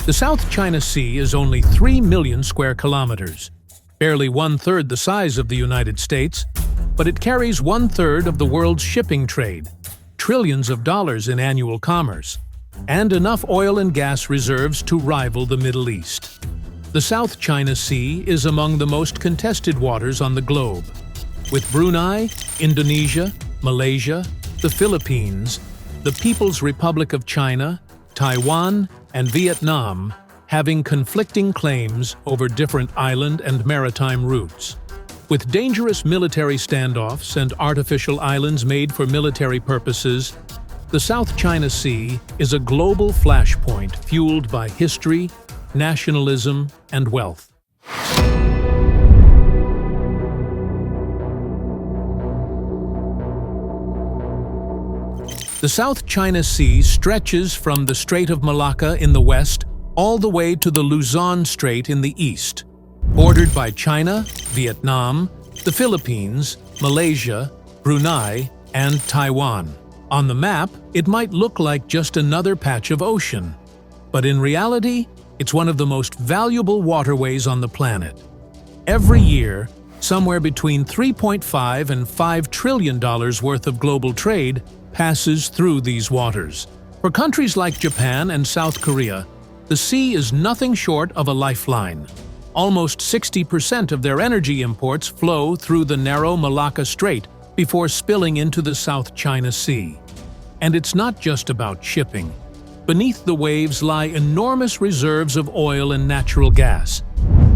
The South China Sea is only 3 million square kilometers, barely one-third the size of the United States, but it carries one-third of the world's shipping trade, trillions of dollars in annual commerce, and enough oil and gas reserves to rival the Middle East. The South China Sea is among the most contested waters on the globe, with Brunei, Indonesia, Malaysia, the Philippines, the People's Republic of China, Taiwan, and Vietnam having conflicting claims over different island and maritime routes. With dangerous military standoffs and artificial islands made for military purposes, the South China Sea is a global flashpoint fueled by history, nationalism, and wealth. The South China Sea stretches from the Strait of Malacca in the west all the way to the Luzon Strait in the east, bordered by China, Vietnam, the Philippines, Malaysia, Brunei, and Taiwan. On the map, it might look like just another patch of ocean, but in reality, it's one of the most valuable waterways on the planet. Every year, somewhere between $3.5 and $5 trillion worth of global trade passes through these waters. For countries like Japan and South Korea, the sea is nothing short of a lifeline. Almost 60% of their energy imports flow through the narrow Malacca Strait before spilling into the South China Sea. And it's not just about shipping. Beneath the waves lie enormous reserves of oil and natural gas,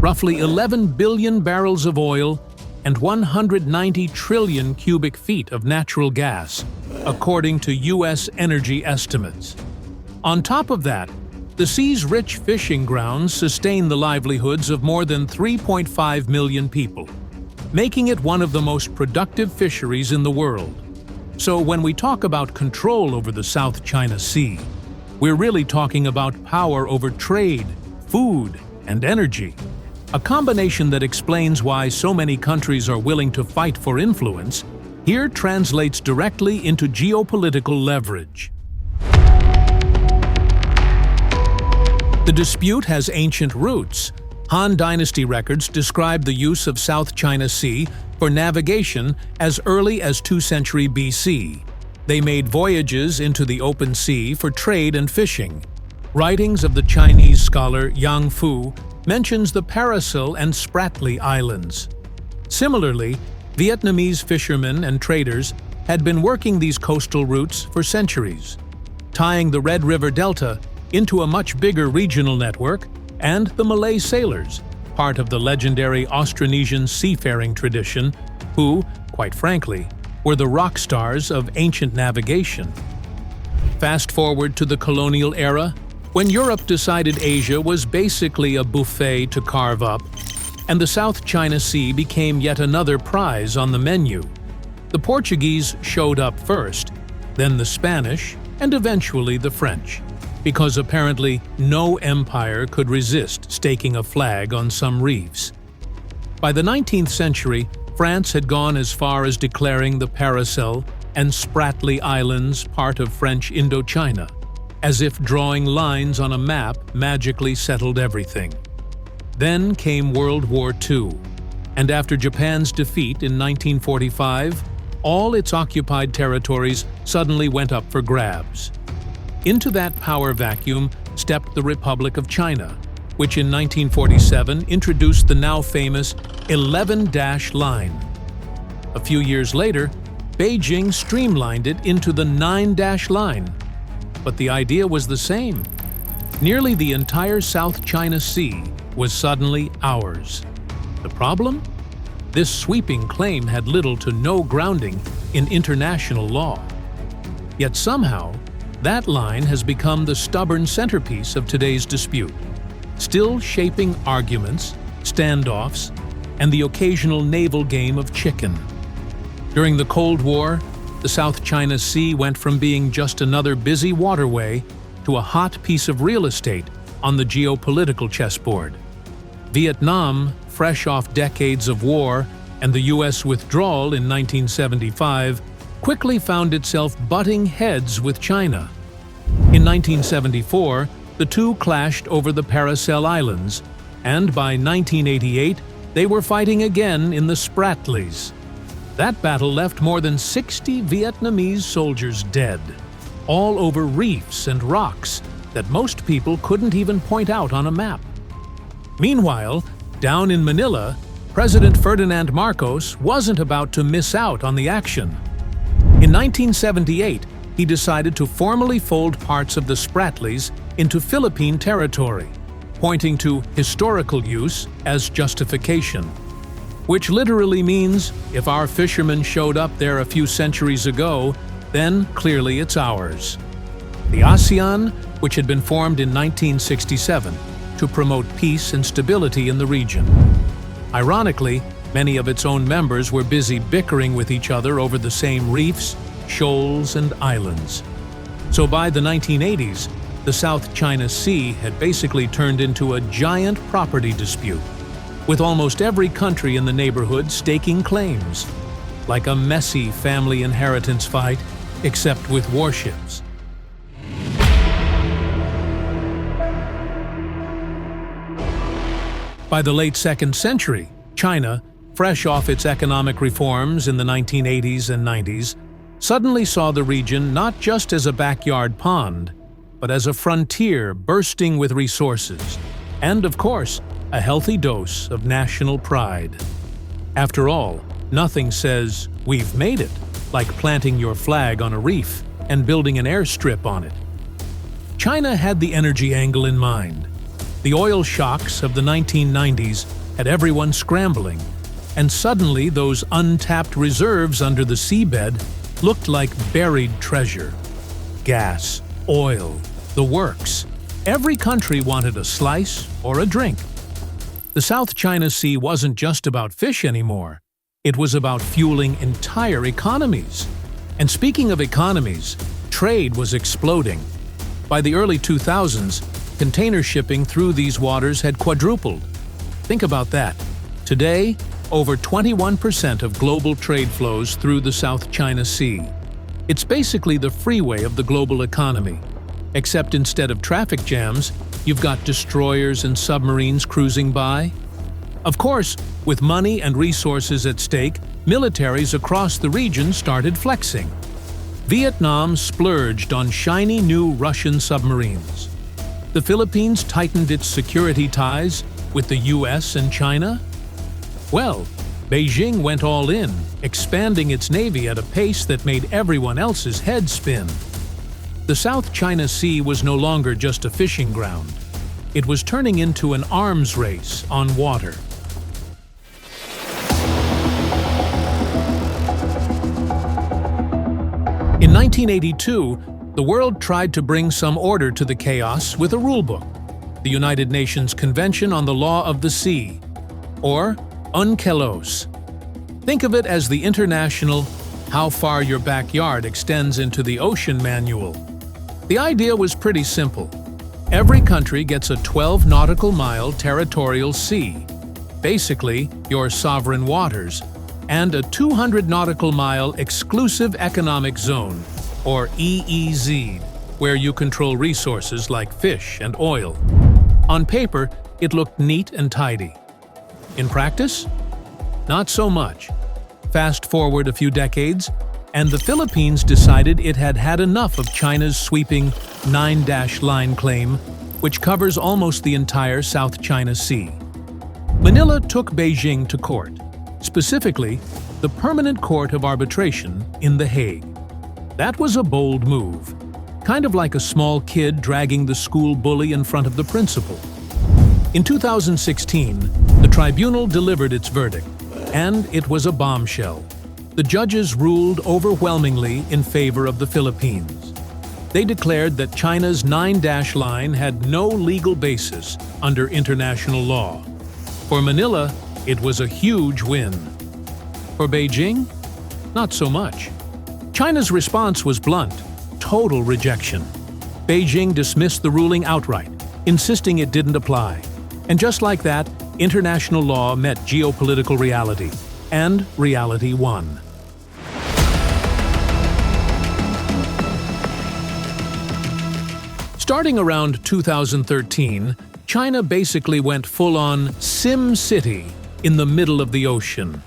roughly 11 billion barrels of oil and 190 trillion cubic feet of natural gas, according to U.S. energy estimates. On top of that, the sea's rich fishing grounds sustain the livelihoods of more than 3.5 million people, making it one of the most productive fisheries in the world. So when we talk about control over the South China Sea, we're really talking about power over trade, food, and energy. A combination that explains why so many countries are willing to fight for influence here translates directly into geopolitical leverage. The dispute has ancient roots. Han Dynasty records describe the use of South China Sea for navigation as early as 2nd century BC. They made voyages into the open sea for trade and fishing. Writings of the Chinese scholar Yang Fu mentions the Paracel and Spratly Islands. Similarly, Vietnamese fishermen and traders had been working these coastal routes for centuries, tying the Red River Delta into a much bigger regional network, and the Malay sailors, part of the legendary Austronesian seafaring tradition, who, quite frankly, were the rock stars of ancient navigation. Fast forward to the colonial era, when Europe decided Asia was basically a buffet to carve up, and the South China Sea became yet another prize on the menu. The Portuguese showed up first, then the Spanish, and eventually the French, because apparently no empire could resist staking a flag on some reefs. By the 19th century, France had gone as far as declaring the Paracel and Spratly Islands part of French Indochina, as if drawing lines on a map magically settled everything. Then came World War II, and after Japan's defeat in 1945, all its occupied territories suddenly went up for grabs. Into that power vacuum stepped the Republic of China, which in 1947 introduced the now famous 11-dash line. A few years later, Beijing streamlined it into the 9-dash line. But the idea was the same. Nearly the entire South China Sea was suddenly ours. The problem? This sweeping claim had little to no grounding in international law. Yet somehow, that line has become the stubborn centerpiece of today's dispute, still shaping arguments, standoffs, and the occasional naval game of chicken. During the Cold War, the South China Sea went from being just another busy waterway to a hot piece of real estate on the geopolitical chessboard. Vietnam, fresh off decades of war and the U.S. withdrawal in 1975, quickly found itself butting heads with China. In 1974, the two clashed over the Paracel Islands, and by 1988, they were fighting again in the Spratlys. That battle left more than 60 Vietnamese soldiers dead, all over reefs and rocks that most people couldn't even point out on a map. Meanwhile, down in Manila, President Ferdinand Marcos wasn't about to miss out on the action. In 1978, he decided to formally fold parts of the Spratlys into Philippine territory, pointing to historical use as justification, which literally means if our fishermen showed up there a few centuries ago, then clearly it's ours. The ASEAN, which had been formed in 1967 to promote peace and stability in the region. Ironically, many of its own members were busy bickering with each other over the same reefs, shoals, and islands. So by the 1980s, the South China Sea had basically turned into a giant property dispute, with almost every country in the neighborhood staking claims, like a messy family inheritance fight, except with warships. By the late 2nd century, China, fresh off its economic reforms in the 1980s and 90s, suddenly saw the region not just as a backyard pond, but as a frontier bursting with resources, and of course, a healthy dose of national pride. After all, nothing says, "We've made it," like planting your flag on a reef and building an airstrip on it. China had the energy angle in mind. The oil shocks of the 1990s had everyone scrambling, and suddenly those untapped reserves under the seabed looked like buried treasure. Gas, oil, the works. Every country wanted a slice or a drink. The South China Sea wasn't just about fish anymore. It was about fueling entire economies. And speaking of economies, trade was exploding. By the early 2000s, container shipping through these waters had quadrupled. Think about that. Today, over 21% of global trade flows through the South China Sea. It's basically the freeway of the global economy. Except instead of traffic jams, you've got destroyers and submarines cruising by. Of course, with money and resources at stake, militaries across the region started flexing. Vietnam splurged on shiny new Russian submarines. The Philippines tightened its security ties with the US and China. Well, Beijing went all in, expanding its navy at a pace that made everyone else's head spin. The South China Sea was no longer just a fishing ground. It was turning into an arms race on water. In 1982, the world tried to bring some order to the chaos with a rulebook, the United Nations Convention on the Law of the Sea, or UNCLOS. Think of it as the international "How far your backyard extends into the ocean" manual. The idea was pretty simple. Every country gets a 12 nautical mile territorial sea, basically your sovereign waters, and a 200 nautical mile exclusive economic zone, or EEZ, where you control resources like fish and oil. On paper, it looked neat and tidy. In practice? Not so much. Fast forward a few decades, and the Philippines decided it had had enough of China's sweeping 9-line claim, which covers almost the entire South China Sea. Manila took Beijing to court, specifically the Permanent Court of Arbitration in The Hague. That was a bold move, kind of like a small kid dragging the school bully in front of the principal. In 2016, the tribunal delivered its verdict, and it was a bombshell. The judges ruled overwhelmingly in favor of the Philippines. They declared that China's 9-line had no legal basis under international law. For Manila, it was a huge win. For Beijing, not so much. China's response was blunt, total rejection. Beijing dismissed the ruling outright, insisting it didn't apply. And just like that, international law met geopolitical reality, and reality won. Starting around 2013, China basically went full-on Sim City in the middle of the ocean.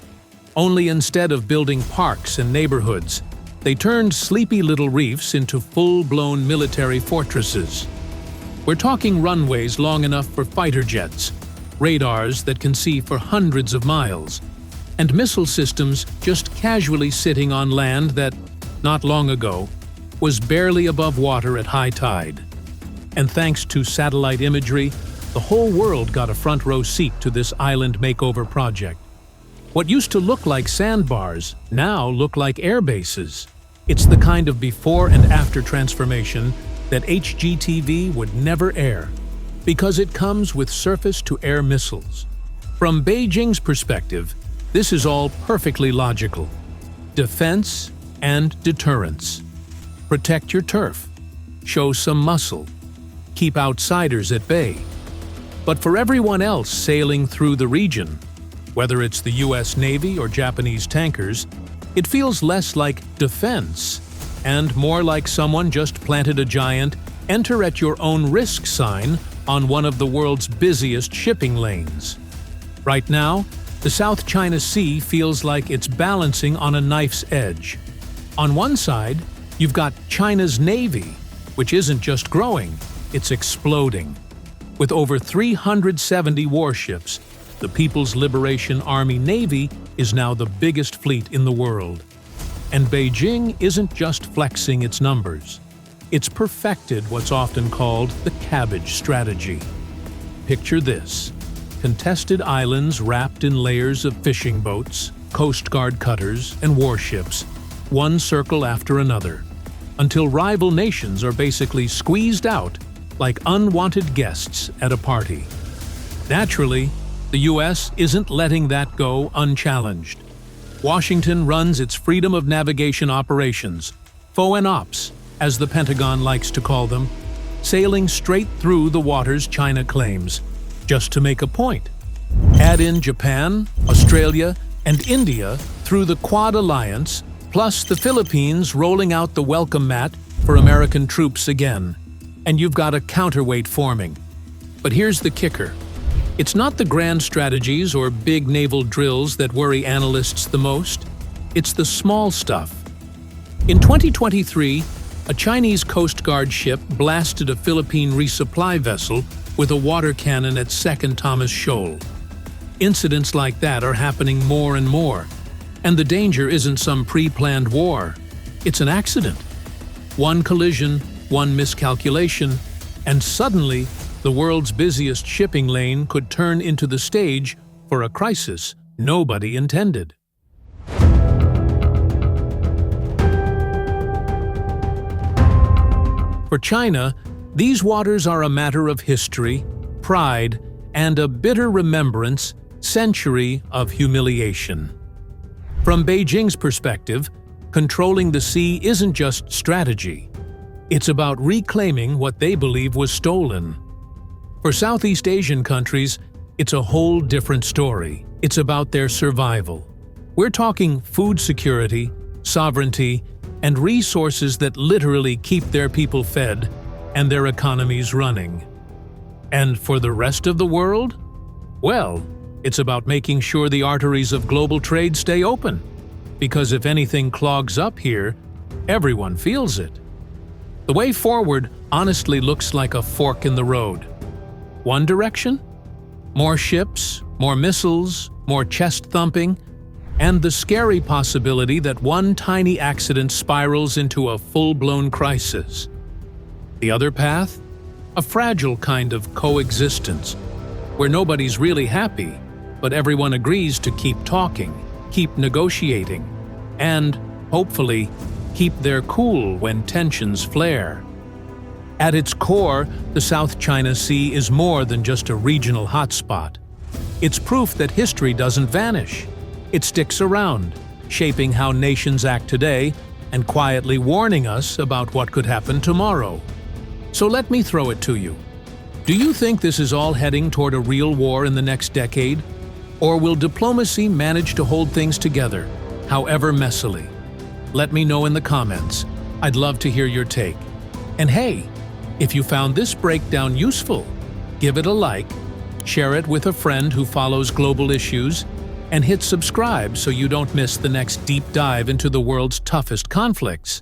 Only instead of building parks and neighborhoods, they turned sleepy little reefs into full-blown military fortresses. We're talking runways long enough for fighter jets, radars that can see for hundreds of miles, and missile systems just casually sitting on land that, not long ago, was barely above water at high tide. And thanks to satellite imagery, the whole world got a front-row seat to this island makeover project. What used to look like sandbars now look like air bases. It's the kind of before and after transformation that HGTV would never air, because it comes with surface-to-air missiles. From Beijing's perspective, this is all perfectly logical. Defense and deterrence. Protect your turf. Show some muscle. Keep outsiders at bay. But for everyone else sailing through the region, whether it's the US Navy or Japanese tankers, it feels less like defense and more like someone just planted a giant enter-at-your-own-risk sign on one of the world's busiest shipping lanes. Right now, the South China Sea feels like it's balancing on a knife's edge. On one side, you've got China's Navy, which isn't just growing, it's exploding. With over 370 warships, the People's Liberation Army Navy is now the biggest fleet in the world. And Beijing isn't just flexing its numbers. It's perfected what's often called the cabbage strategy. Picture this: contested islands wrapped in layers of fishing boats, Coast Guard cutters, and warships, one circle after another, until rival nations are basically squeezed out like unwanted guests at a party. Naturally, the US isn't letting that go unchallenged. Washington runs its freedom of navigation operations, FONOPs, as the Pentagon likes to call them, sailing straight through the waters China claims, just to make a point. Add in Japan, Australia, and India through the Quad Alliance, plus the Philippines rolling out the welcome mat for American troops again, and you've got a counterweight forming. But here's the kicker. It's not the grand strategies or big naval drills that worry analysts the most. It's the small stuff. In 2023, a Chinese Coast Guard ship blasted a Philippine resupply vessel with a water cannon at 2nd Thomas Shoal. Incidents like that are happening more and more, and the danger isn't some pre-planned war. It's an accident. One collision, one miscalculation, and suddenly, the world's busiest shipping lane could turn into the stage for a crisis nobody intended. For China, these waters are a matter of history, pride, and a bitter remembrance, century of humiliation. From Beijing's perspective, controlling the sea isn't just strategy. It's about reclaiming what they believe was stolen. For Southeast Asian countries, it's a whole different story. It's about their survival. We're talking food security, sovereignty, and resources that literally keep their people fed and their economies running. And for the rest of the world? Well, it's about making sure the arteries of global trade stay open. Because if anything clogs up here, everyone feels it. The way forward honestly looks like a fork in the road. One direction? More ships, more missiles, more chest-thumping, and the scary possibility that one tiny accident spirals into a full-blown crisis. The other path? A fragile kind of coexistence, where nobody's really happy, but everyone agrees to keep talking, keep negotiating, and, hopefully, keep their cool when tensions flare. At its core, the South China Sea is more than just a regional hotspot. It's proof that history doesn't vanish. It sticks around, shaping how nations act today and quietly warning us about what could happen tomorrow. So let me throw it to you. Do you think this is all heading toward a real war in the next decade? Or will diplomacy manage to hold things together, however messily? Let me know in the comments. I'd love to hear your take. And hey, If you found this breakdown useful, give it a like, share it with a friend who follows global issues, and hit subscribe so you don't miss the next deep dive into the world's toughest conflicts.